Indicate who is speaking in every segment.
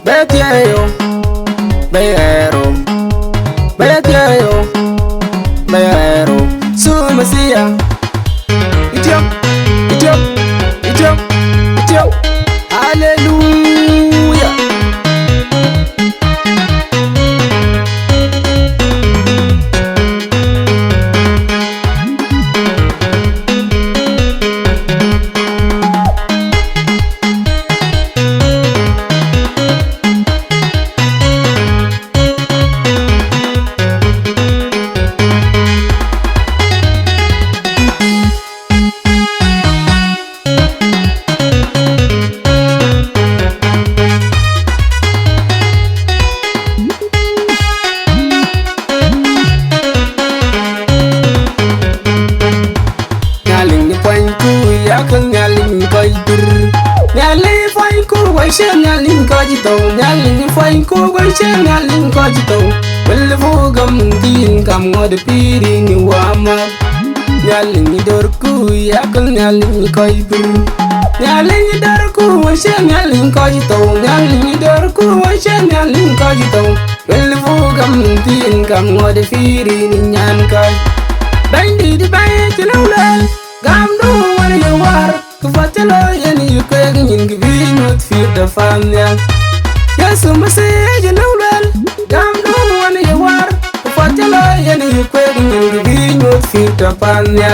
Speaker 1: Betiayo, Bayero, Betiayo, Bayero, Sumasia, Idiom, Idiom, Idiom, Idiom, Hallelujah. Nyaling koy dur nyaling fay ko way she nyaling ko jito nyaling fay ko way she nyaling ko jito wel fo gam din kam ngod piri ni wama nyaling dor ku yakal nyaling koy dur nyaling dor ku way she nyaling ko jito nyaling dor ku way she nyaling ko jito wel fo gam din kam ngod piri ni nyan koy bandi di bay ci lawlal gam do wala you war ku fatelo yani you kweg ñing bi ñut fi da famya yesu masi je lawlal gam do wala you war ku fatelo yani you kweg ñing bi ñut fi da famya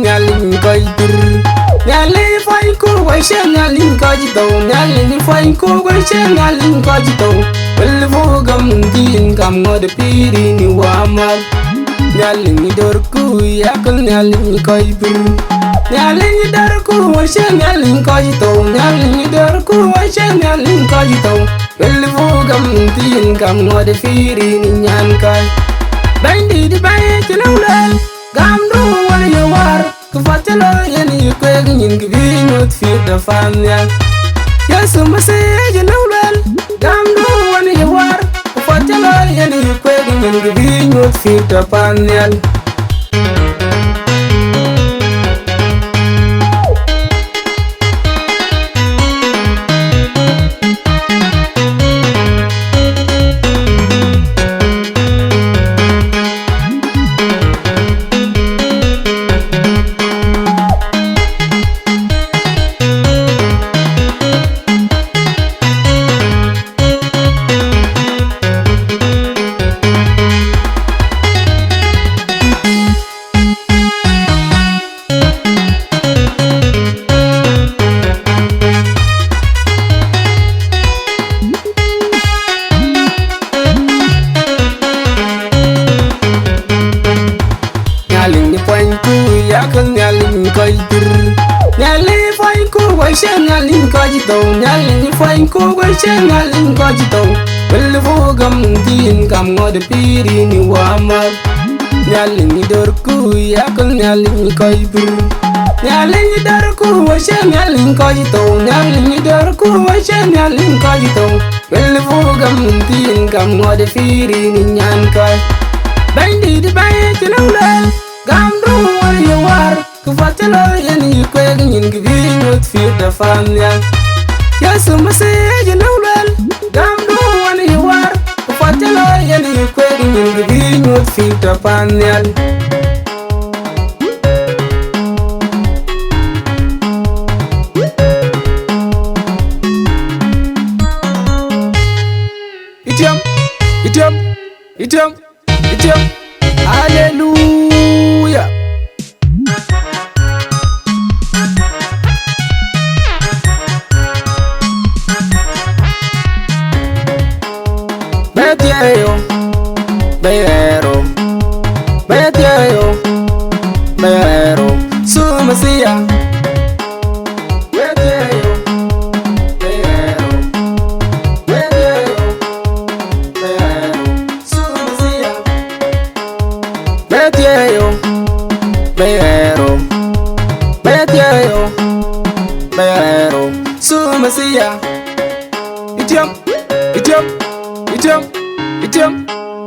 Speaker 1: nyaling koy dur nyaling fay ko way she nyaling ko jito nyaling fay ko way she nyaling ko jito wel fo gam din kam ngod piri ni wama nyaling dor ku yakal nyaling koy dur nyaling dor ku way she nyaling ko jito nyaling dor ku way she nyaling ko jito wel fo gam din kam ngod piri ni nyan koy bandi di bay ci lawlal gam do wala you war ku fatelo yani you kweg ñing bi ñut fi da famya yesu masi je lawlal gam do wala you war ku fatelo yani you kweg ñing bi ñut fi da famya nyaling koy dur nyaling fay ko way she nyaling ko jito nyaling fay ko way she nyaling ko jito wel fo gam din kam ngod piri ni wama nyaling dor ku yakal nyaling koy dur nyaling dor ku way she nyaling ko jito nyaling dor ku way she nyaling ko jito wel fo gam din kam ngod piri ni nyan koy bandi di bay ci lawlal gam do wala you war ku fatelo yani you kweg ñing bi ñut fi da famya yesu masi je lawlal gam do wala you war ku fatelo yani you kweg ñing bi ñut fi da famya Idiom, hallelujah. Betieyo, Bero, Sumasia. Betieyo, Bero, Betieyo, Bero, Sumasia. Betieyo, Bero, Betieyo, Bero, Sumasia. Itium,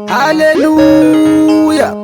Speaker 1: Hallelujah.